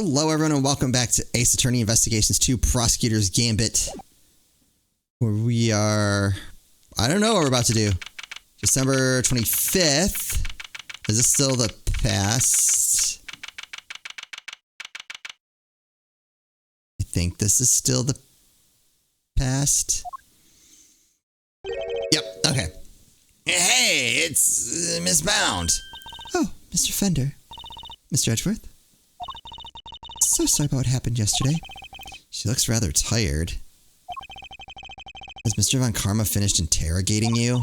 Hello, everyone, and welcome back to Ace Attorney Investigations 2 Prosecutor's Gambit. Where we are... I don't know what we're about to do. December 25th. Is this still the past? I think this is still the past. Yep, okay. Hey, it's Miss Bound. Oh, Mr. Fender. Mr. Edgeworth? So sorry about what happened yesterday. She looks rather tired. Has Mr. Von Karma finished interrogating you?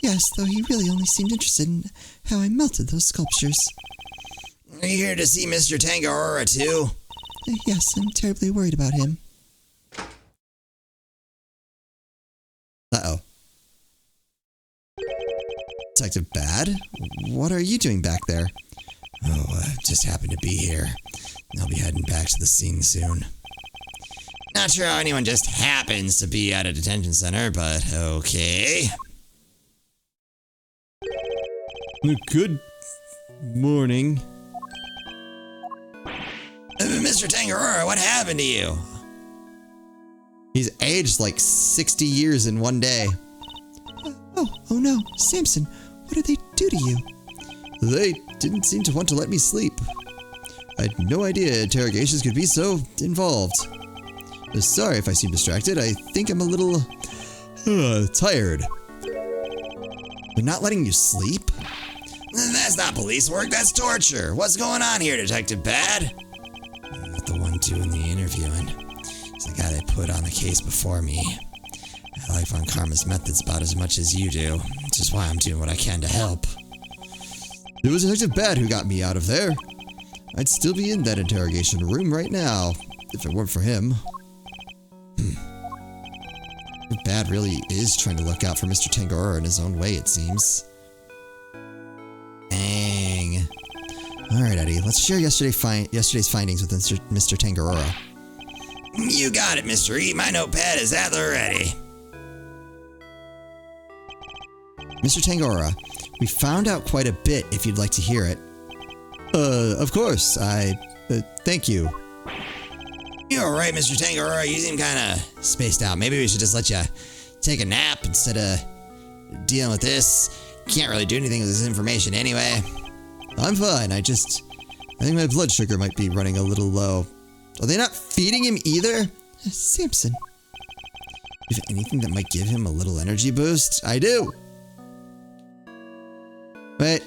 Yes, though he really only seemed interested in how I melted those sculptures. Are you here to see Mr. Tangaroa too? Yes, I'm terribly worried about him. Uh-oh. Detective Bad? What are you doing back there? Oh, I just happened to be here. I'll be heading back to the scene soon. Not sure how anyone just happens to be at a detention center, but okay. Good morning. Mr. Tangaroa, what happened to you? He's aged like 60 years in one day. Oh no, Samson, what did they do to you? They didn't seem to want to let me sleep. I had no idea interrogations could be so involved. Sorry if I seem distracted. I think I'm a little... tired. They're not letting you sleep? That's not police work, that's torture. What's going on here, Detective Bad? I'm not the one doing the interviewing. He's the guy that put on the case before me. I like Von Karma's methods about as much as you do, which is why I'm doing what I can to help. It was Detective Bad who got me out of there. I'd still be in that interrogation room right now, if it weren't for him. Bad really is trying to look out for Mr. Tangaroa in his own way, it seems. Dang. Alright, Eddie, let's share yesterday's findings with Mr. Tangaroa. You got it, Mr. E. My notepad is at the ready. Mr. Tangaroa, we found out quite a bit if you'd like to hear it. Of course. Thank you. You're alright, Mr. Tangaroa. You seem kinda spaced out. Maybe we should just let you take a nap instead of dealing with this. Can't really do anything with this information anyway. I'm fine. I think my blood sugar might be running a little low. Are they not feeding him either? Samson. Do you have anything that might give him a little energy boost? I do. Wait.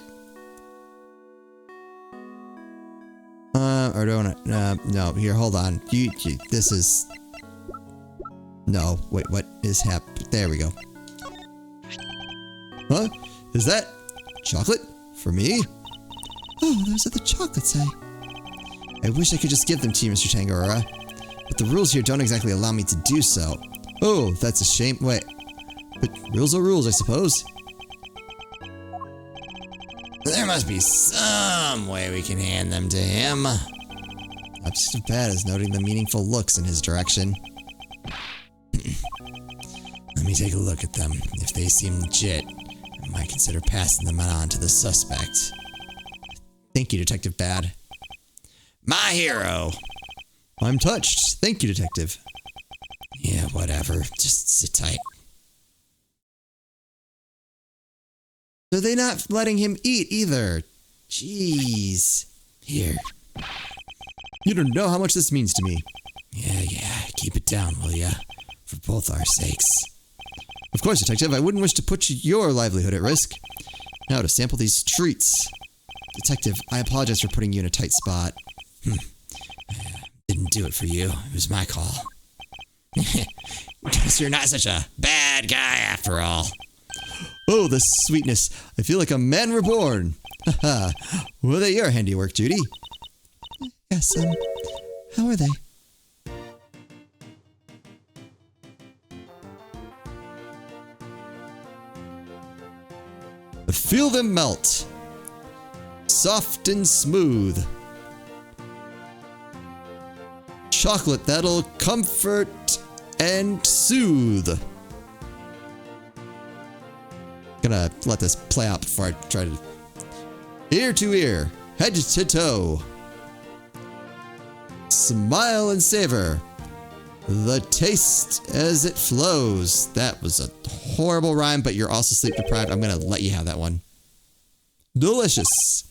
Or don't no, here, hold on. This is... No, wait, what is happening? There we go. Huh? Is that chocolate? For me? Oh, those are the chocolates, I wish I could just give them to you, Mr. Tangaroa. But the rules here don't exactly allow me to do so. Oh, that's a shame. Wait. But rules are rules, I suppose. There must be some way we can hand them to him. Not just as bad as noting the meaningful looks in his direction. Let me take a look at them. If they seem legit, I might consider passing them on to the suspect. Thank you, Detective Bad. My hero! I'm touched. Thank you, Detective. Yeah, whatever. Just sit tight. Are they not letting him eat either? Jeez. Here. You don't know how much this means to me. Yeah. Keep it down, will ya? For both our sakes. Of course, Detective. I wouldn't wish to put your livelihood at risk. Now to sample these treats. Detective, I apologize for putting you in a tight spot. Didn't do it for you. It was my call. Guess you're not such a bad guy after all. Oh, the sweetness. I feel like a man reborn. Haha. Were they your handiwork, Judy? Yes, how are they? Feel them melt. Soft and smooth. Chocolate that'll comfort and soothe. Gonna let this play out before I try to... Ear to ear, head to toe. smile and savor. The taste as it flows. That was a horrible rhyme, but you're also sleep deprived. I'm going to let you have that one. Delicious.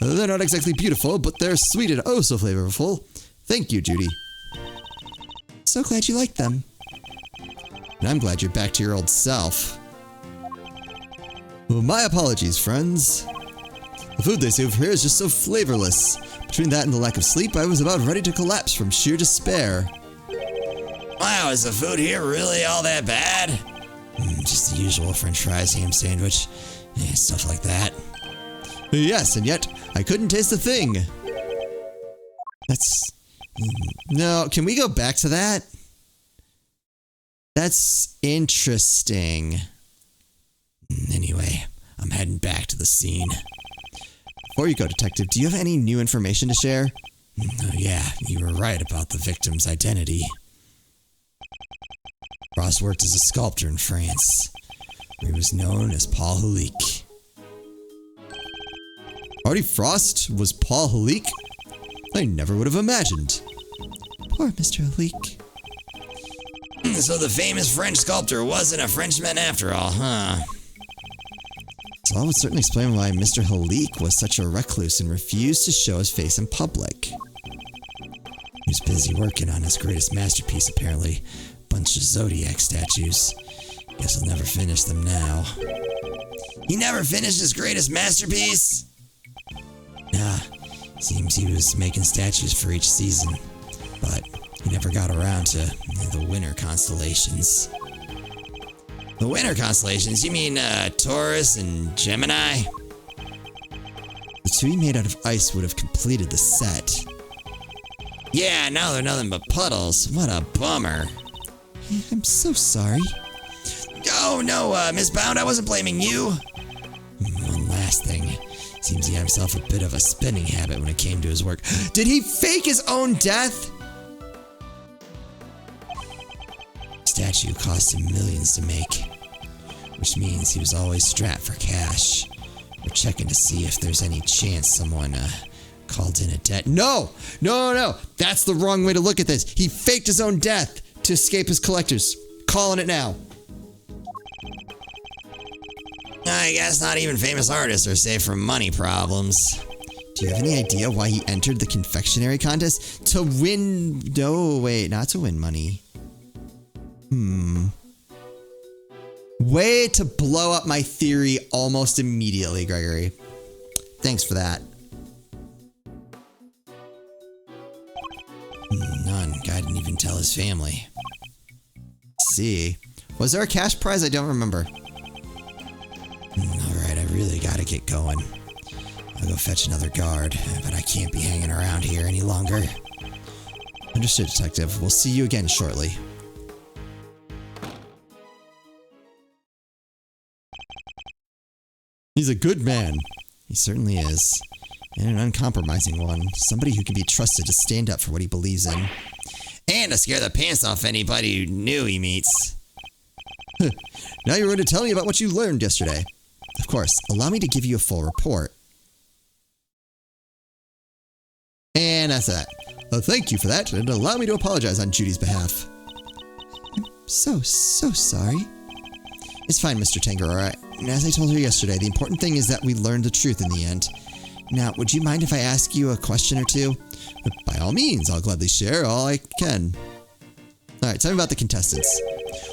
They're not exactly beautiful, but they're sweet and oh so flavorful. Thank you, Judy. So glad you like them. And I'm glad you're back to your old self. Well, my apologies, friends. The food they serve here is just so flavorless. Between that and the lack of sleep, I was about ready to collapse from sheer despair. Wow, is the food here really all that bad? Just the usual french fries, ham sandwich, stuff like that. Yes, and yet, I couldn't taste a thing. That's... No, can we go back to that? That's interesting. Anyway, I'm heading back to the scene. Before you go, Detective, do you have any new information to share? Yeah, you were right about the victim's identity. Ross worked as a sculptor in France, where he was known as Paul Halik. Artie Frost was Paul Halik? I never would have imagined. Poor Mr. Halik. So the famous French sculptor wasn't a Frenchman after all, huh? So that would certainly explain why Mr. Halik was such a recluse and refused to show his face in public. He was busy working on his greatest masterpiece, apparently. Bunch of Zodiac statues. Guess he'll never finish them now. He never finished his greatest masterpiece? Nah, seems he was making statues for each season, but he never got around to the winter constellations. The winter constellations? You mean Taurus and Gemini? The two he made out of ice would have completed the set. Yeah, now they're nothing but puddles. What a bummer. I'm so sorry. Oh, no, Miss Bound, I wasn't blaming you. One last thing. Seems he had himself a bit of a spending habit when it came to his work. Did he fake his own death? Statue cost him millions to make, which means he was always strapped for cash. We're checking to see if there's any chance someone called in a debt. No! That's the wrong way to look at this. He faked his own death to escape his collectors. Calling it now. I guess not even famous artists are safe from money problems. Do you have any idea why he entered the confectionery contest? To win... No, wait, not to win money. Way to blow up my theory almost immediately, Gregory. Thanks for that. None. Guy didn't even tell his family. See. Was there a cash prize? I don't remember. Alright, I really gotta get going. I'll go fetch another guard, but I can't be hanging around here any longer. Understood, Detective. We'll see you again shortly. He's a good man. He certainly is. And an uncompromising one. Somebody who can be trusted to stand up for what he believes in. And to scare the pants off anybody who new he meets. Now you're going to tell me about what you learned yesterday. Of course, allow me to give you a full report. And that's that. Thank you for that, and allow me to apologize on Judy's behalf. I'm so sorry. It's fine, Mr. Tangerora. As I told her yesterday, the important thing is that we learned the truth in the end. Now, would you mind if I ask you a question or two? By all means, I'll gladly share all I can. Alright, tell me about the contestants.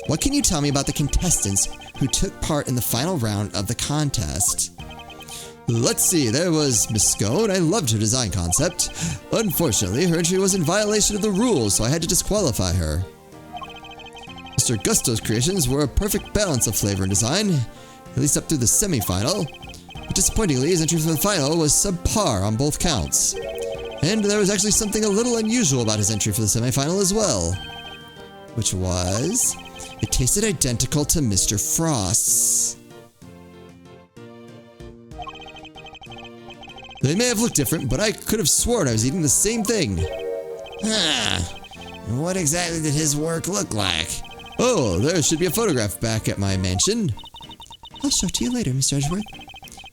What can you tell me about the contestants who took part in the final round of the contest? Let's see, there was Miss Scone. I loved her design concept. Unfortunately, her entry was in violation of the rules, so I had to disqualify her. Mr. Gusto's creations were a perfect balance of flavor and design, at least up through the semi-final. But disappointingly, his entry for the final was subpar on both counts. And there was actually something a little unusual about his entry for the semi-final as well. Which was... it tasted identical to Mr. Frost's. They may have looked different, but I could have sworn I was eating the same thing. And what exactly did his work look like? Oh, there should be a photograph back at my mansion. I'll show it to you later, Mr. Edgeworth.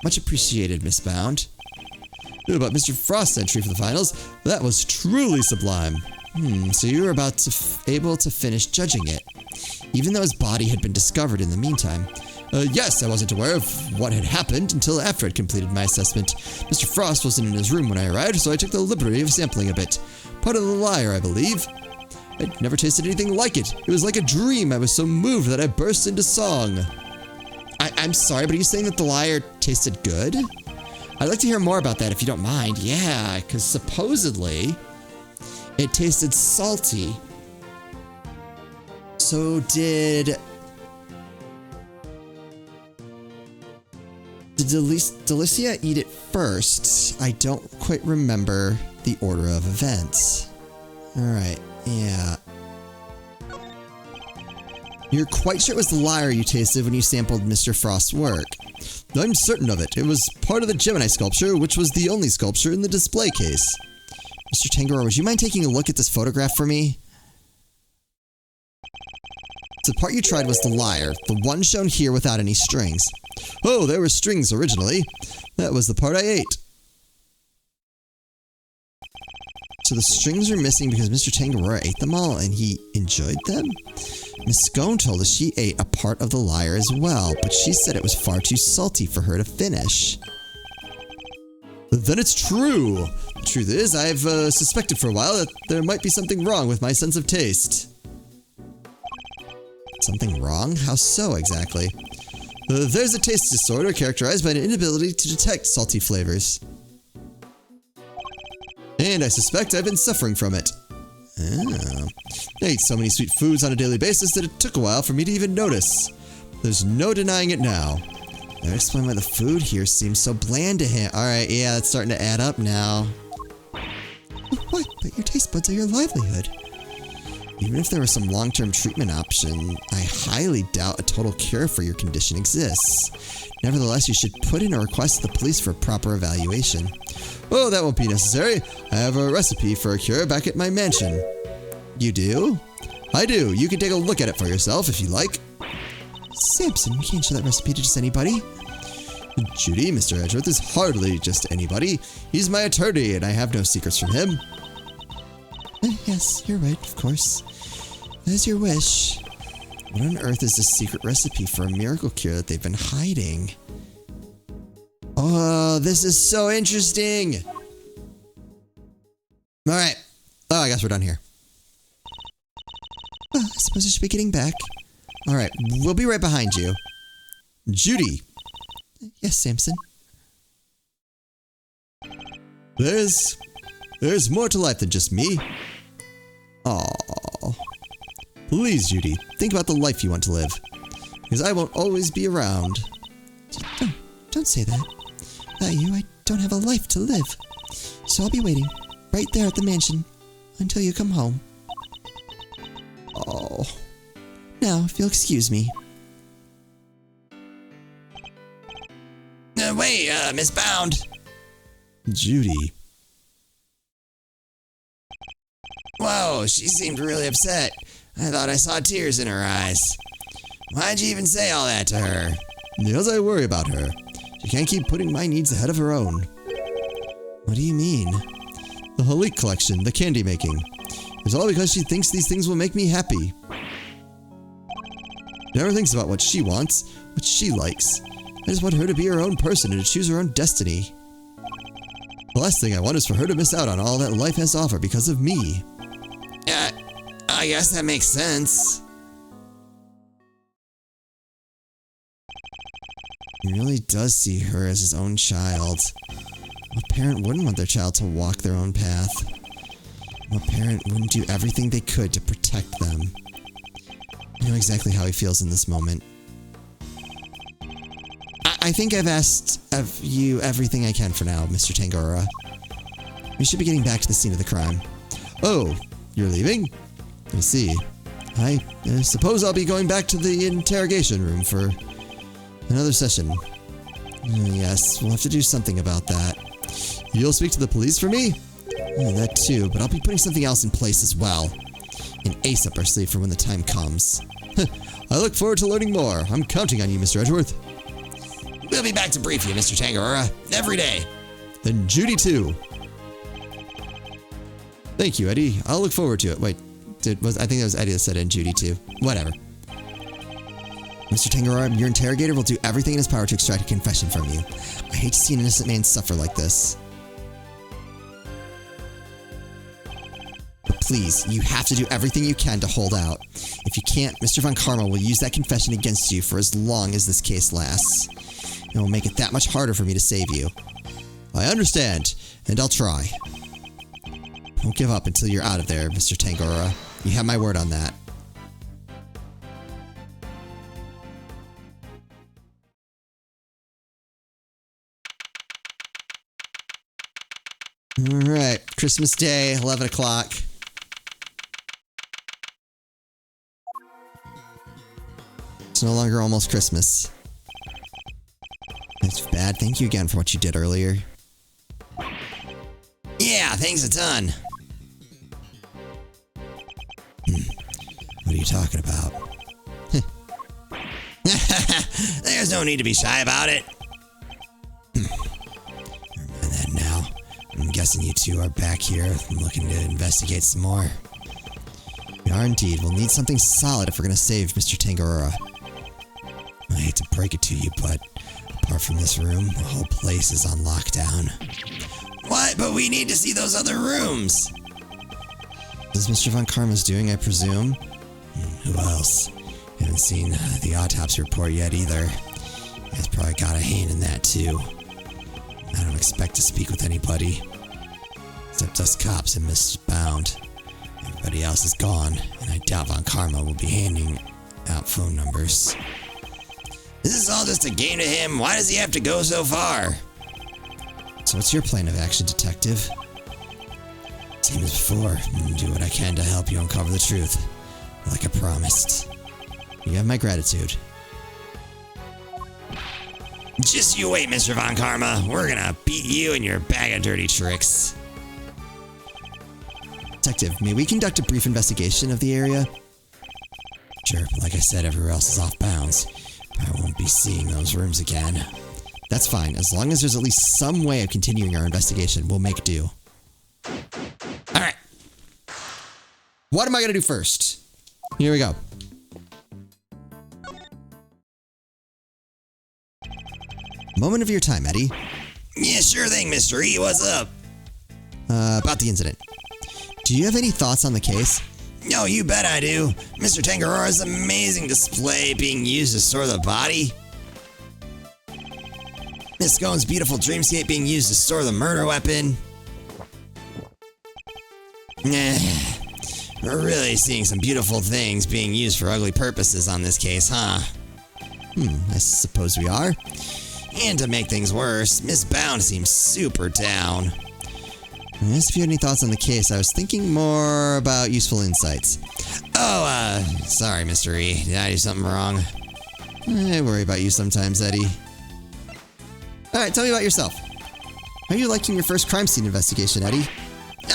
Much appreciated, Miss Bound. About Mr. Frost's entry for the finals, that was truly sublime. So you were able to finish judging it, even though his body had been discovered in the meantime. Yes, I wasn't aware of what had happened until after I'd completed my assessment. Mr. Frost wasn't in his room when I arrived, so I took the liberty of sampling a bit. Part of the lyre, I believe. I'd never tasted anything like it. It was like a dream. I was so moved that I burst into song. I'm sorry, but are you saying that the lyre tasted good? I'd like to hear more about that if you don't mind. Yeah, because supposedly it tasted salty. So did Delicia eat it first? I don't quite remember the order of events. Alright, yeah. You're quite sure it was the lyre you tasted when you sampled Mr. Frost's work? I'm certain of it. It was part of the Gemini sculpture, which was the only sculpture in the display case. Mr. Tangaroa, would you mind taking a look at this photograph for me? The part you tried was the lyre, the one shown here without any strings. Oh, there were strings originally. That was the part I ate. So the strings were missing because Mr. Tangaroa ate them all and he enjoyed them? Miss Scone told us she ate a part of the lyre as well, but she said it was far too salty for her to finish. Then it's true! The truth is, I've suspected for a while that there might be something wrong with my sense of taste. Something wrong? How so, exactly? There's a taste disorder characterized by an inability to detect salty flavors. And I suspect I've been suffering from it. Oh. I eat so many sweet foods on a daily basis that it took a while for me to even notice. There's no denying it now. That would explain why the food here seems so bland to him. Alright, yeah, it's starting to add up now. What? But your taste buds are your livelihood. Even if there was some long-term treatment option, I highly doubt a total cure for your condition exists. Nevertheless, you should put in a request to the police for a proper evaluation. Oh, that won't be necessary. I have a recipe for a cure back at my mansion. You do? I do. You can take a look at it for yourself if you like. Samson, you can't show that recipe to just anybody. Judy, Mr. Edgeworth is hardly just anybody. He's my attorney, and I have no secrets from him. Yes, you're right, of course. As your wish. What on earth is this secret recipe for a miracle cure that they've been hiding? Oh, this is so interesting! Alright. Oh, I guess we're done here. Well, I suppose I should be getting back. Alright, we'll be right behind you. Judy! Yes, Samson? There's more to life than just me. Aww. Please, Judy, think about the life you want to live. Because I won't always be around. Don't say that. Without you, I don't have a life to live. So I'll be waiting, right there at the mansion, until you come home. Oh. Now, if you'll excuse me. Wait, Miss Bound. Judy. Whoa, she seemed really upset. I thought I saw tears in her eyes. Why'd you even say all that to her? Because I worry about her. She can't keep putting my needs ahead of her own. What do you mean? The Halik collection, the candy making. It's all because she thinks these things will make me happy. Never thinks about what she wants, what she likes. I just want her to be her own person and to choose her own destiny. The last thing I want is for her to miss out on all that life has to offer because of me. I guess that makes sense. He really does see her as his own child. What parent wouldn't want their child to walk their own path? What parent wouldn't do everything they could to protect them? I know exactly how he feels in this moment. I think I've asked of you everything I can for now, Mr. Tangaroa. We should be getting back to the scene of the crime. Oh, you're leaving? I see. I suppose I'll be going back to the interrogation room for another session. Yes, we'll have to do something about that. You'll speak to the police for me? That too, but I'll be putting something else in place as well. An ace up our sleeve for when the time comes. I look forward to learning more. I'm counting on you, Mr. Edgeworth. We'll be back to brief you, Mr. Tangaroa, every day. Then Judy too. Thank you, Eddie. I'll look forward to it. Wait, I think that was Eddie that said it, and Judy too. Whatever. Mr. Tangarora, your interrogator will do everything in his power to extract a confession from you. I hate to see an innocent man suffer like this. But please, you have to do everything you can to hold out. If you can't, Mr. Von Karma will use that confession against you for as long as this case lasts. It will make it that much harder for me to save you. I understand, and I'll try. Don't give up until you're out of there, Mr. Tangarora. You have my word on that. Alright, Christmas Day, 11 o'clock. It's no longer almost Christmas. That's bad. Thank you again for what you did earlier. Yeah, thanks a ton. What are you talking about? There's no need to be shy about it. Never mind that now. I'm guessing you two are back here looking to investigate some more. We are indeed. We'll need something solid if we're going to save Mr. Tangarora. I hate to break it to you, but apart from this room, the whole place is on lockdown. What? But we need to see those other rooms. As Mr. Von Karma's doing, I presume? Who else? Haven't seen the autopsy report yet either. He's probably got a hand in that too. I don't expect to speak with anybody. Except us cops and Mrs. Bound. Everybody else is gone, and I doubt Von Karma will be handing out phone numbers. This is all just a game to him. Why does he have to go so far? So what's your plan of action, Detective? Same as before. Do what I can to help you uncover the truth. Like I promised. You have my gratitude. Just you wait, Mr. Von Karma. We're gonna beat you and your bag of dirty tricks. Detective, may we conduct a brief investigation of the area? Sure, but like I said, everywhere else is off bounds. I won't be seeing those rooms again. That's fine. As long as there's at least some way of continuing our investigation, we'll make do. Alright. What am I gonna do first? Here we go. Moment of your time, Eddie. Yeah, sure thing, Mr. E. What's up? About the incident. Do you have any thoughts on the case? No, you bet I do. Mr. Tangarora's amazing display being used to store the body. Miss Scone's beautiful dreamscape being used to store the murder weapon. We're really seeing some beautiful things being used for ugly purposes on this case, huh? I suppose we are. And to make things worse, Miss Bound seems super down. Yes, if you had any thoughts on the case, I was thinking more about useful insights. Oh, sorry, Mr. E. Did I do something wrong? I worry about you sometimes, Eddie. Alright, tell me about yourself. How are you liking your first crime scene investigation, Eddie?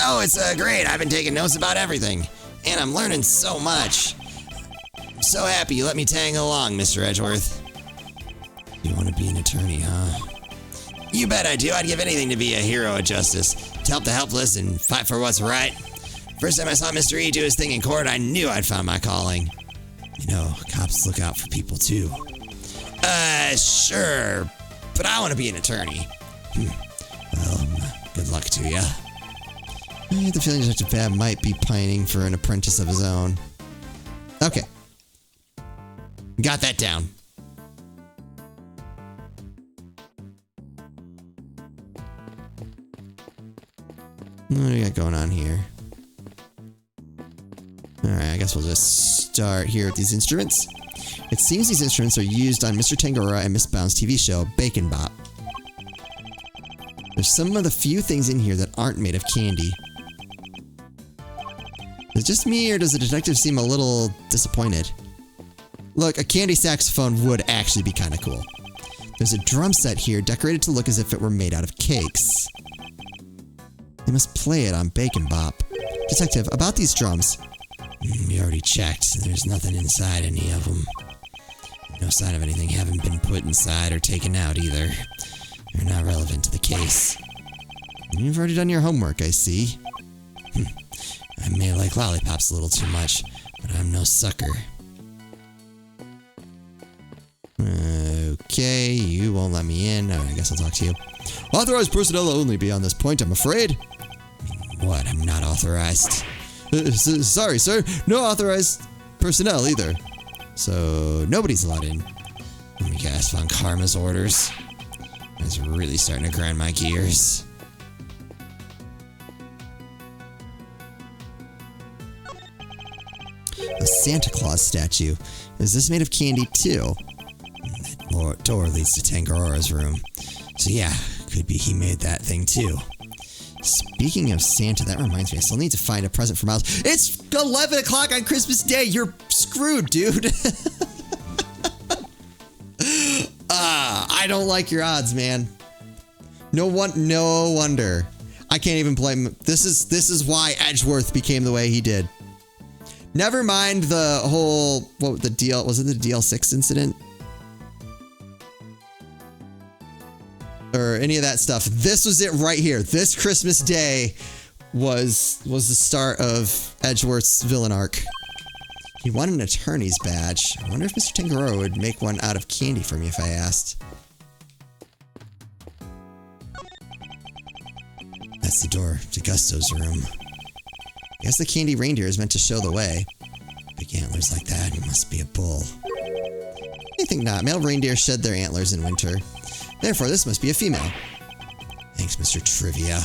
Oh, it's great. I've been taking notes about everything. And I'm learning so much. I'm so happy you let me tag along, Mr. Edgeworth. You want to be an attorney, huh? You bet I do. I'd give anything to be a hero of justice, to help the helpless and fight for what's right. First time I saw Mr. E do his thing in court, I knew I'd found my calling. You know, cops look out for people too. Sure, but I want to be an attorney. Well, good luck to you. I have the feeling Detective Bab might be pining for an apprentice of his own. Okay. Got that down. What do we got going on here? Alright, I guess we'll just start here with these instruments. It seems these instruments are used on Mr. Tangarora and Miss Bound's TV show, Bacon Bop. There's some of the few things in here that aren't made of candy. Is it just me, or does the detective seem a little disappointed? Look, a candy saxophone would actually be kind of cool. There's a drum set here decorated to look as if it were made out of cakes. They must play it on Bacon Bop. Detective, about these drums. We already checked. There's nothing inside any of them. No sign of anything having been put inside or taken out either. They're not relevant to the case. You've already done your homework, I see. I may like lollipops a little too much, but I'm no sucker. Okay, you won't let me in. I guess I'll talk to you. Authorized personnel will only be on this point, I'm afraid. What? I'm not authorized? Sorry, sir. No authorized personnel either. So, nobody's allowed in. Let me guess, Von Karma's orders. It's really starting to grind my gears. A Santa Claus statue. Is this made of candy too? That door leads to Tangarora's room. So yeah, could be he made that thing too. Speaking of Santa, that reminds me, I still need to find a present for Miles. It's 11 o'clock on Christmas Day. You're screwed, dude. I don't like your odds, man. No wonder. I can't even blame him. This is why Edgeworth became the way he did. Never mind the whole, what the deal, was it the DL6 incident? Or any of that stuff. This was it right here. This Christmas Day was the start of Edgeworth's villain arc. He won an attorney's badge. I wonder if Mr. Tangarora would make one out of candy for me if I asked. That's the door to Gusto's room. I guess the candy reindeer is meant to show the way. Big antlers like that, he must be a bull. I think not. Male reindeer shed their antlers in winter. Therefore, this must be a female. Thanks, Mr. Trivia.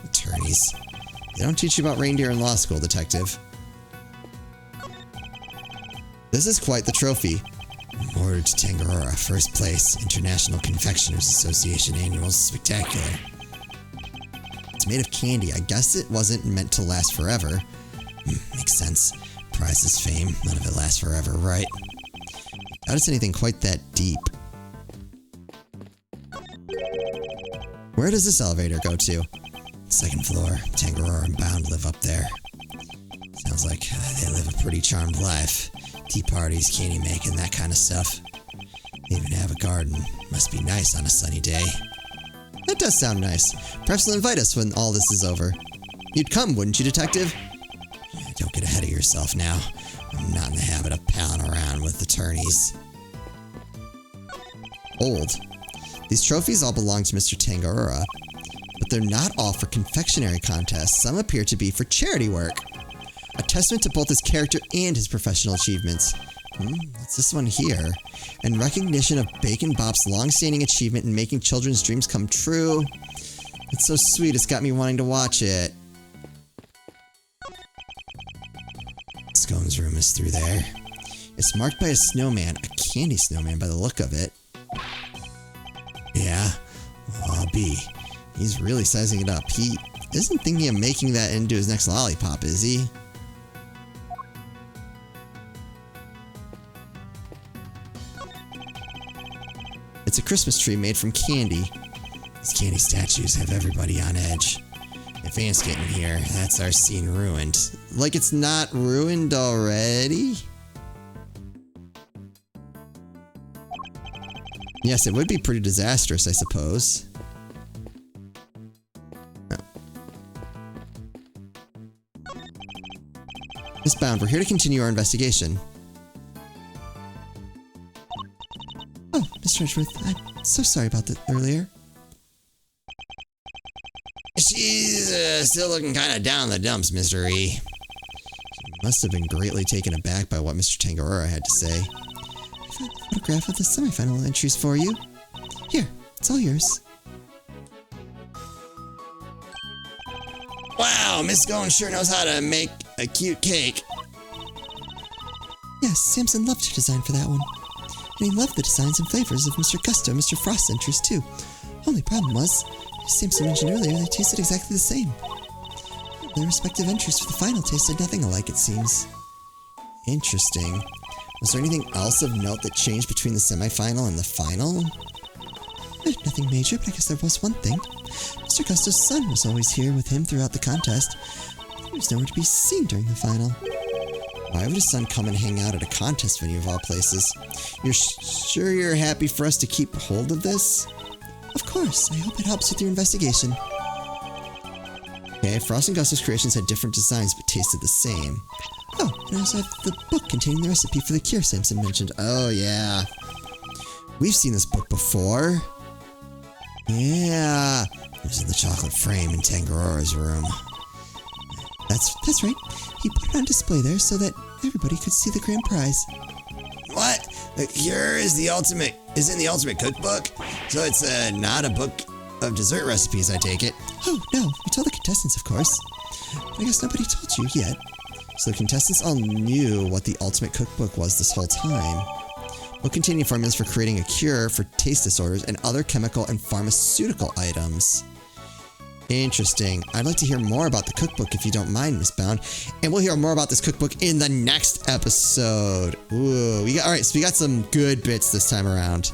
Attorneys. They don't teach you about reindeer in law school, detective. This is quite the trophy. Awarded to Tangarora, first place, International Confectioners Association Annual Spectacular. It's made of candy. I guess it wasn't meant to last forever. Makes sense. Prize is fame. None of it lasts forever, right? Doubt it's anything quite that deep. Where does this elevator go to? Second floor. Tangarora and Bound live up there. Sounds like they live a pretty charmed life. Tea parties, candy making, that kind of stuff. They even have a garden. Must be nice on a sunny day. That does sound nice. Perhaps they'll invite us when all this is over. You'd come, wouldn't you, detective? Don't get ahead of yourself now. I'm not in the habit of palling around with attorneys. Old. These trophies all belong to Mr. Tangarora, but they're not all for confectionery contests. Some appear to be for charity work. A testament to both his character and his professional achievements. What's this one here? In recognition of Bacon Bop's long-standing achievement in making children's dreams come true. It's so sweet, it's got me wanting to watch it. Scone's room is through there. It's marked by a snowman, a candy snowman by the look of it. Yeah, well, I'll be. He's really sizing it up. He isn't thinking of making that into his next lollipop, is he? It's a Christmas tree made from candy. These candy statues have everybody on edge. If ants get in here, that's our scene ruined. Like it's not ruined already? Yes, it would be pretty disastrous, I suppose. No. Miss Bound, we're here to continue our investigation. Oh, Mr. Edgeworth, I'm so sorry about that earlier. She's still looking kind of down the dumps, Mr. E. She must have been greatly taken aback by what Mr. Tangarora had to say. I found a photograph of the semifinal entries for you. Here, it's all yours. Wow, Miss Scone sure knows how to make a cute cake. Yes, Samson loved her design for that one. And he loved the designs and flavors of Mr. Gusto and Mr. Frost's entries too. Only problem was, as Samson mentioned earlier, they tasted exactly the same. Their respective entries for the final tasted nothing alike, it seems. Interesting. Was there anything else of note that changed between the semifinal and the final? Nothing major, but I guess there was one thing. Mr. Gusto's son was always here with him throughout the contest. He was nowhere to be seen during the final. Why would his son come and hang out at a contest venue of all places? You're sure you're happy for us to keep hold of this? Of course. I hope it helps with your investigation. Okay, Frost and Gusto's creations had different designs but tasted the same. Oh, and I also have the book containing the recipe for the cure Samson mentioned. Oh, yeah. We've seen this book before. Yeah. It was in the chocolate frame in Tangarora's room. That's right. He put it on display there so that everybody could see the grand prize. What? The cure is in the ultimate cookbook? So it's not a book of dessert recipes, I take it. Oh, no. We told the contestants, of course. But I guess nobody told you yet. So the contestants all knew what the ultimate cookbook was this whole time. Book containing formulas for creating a cure for taste disorders and other chemical and pharmaceutical items. Interesting. I'd like to hear more about the cookbook if you don't mind, Miss Bound. And we'll hear more about this cookbook in the next episode. Ooh, alright, so we got some good bits this time around.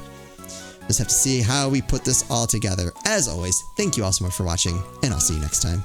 Just have to see how we put this all together. As always, thank you all so much for watching, and I'll see you next time.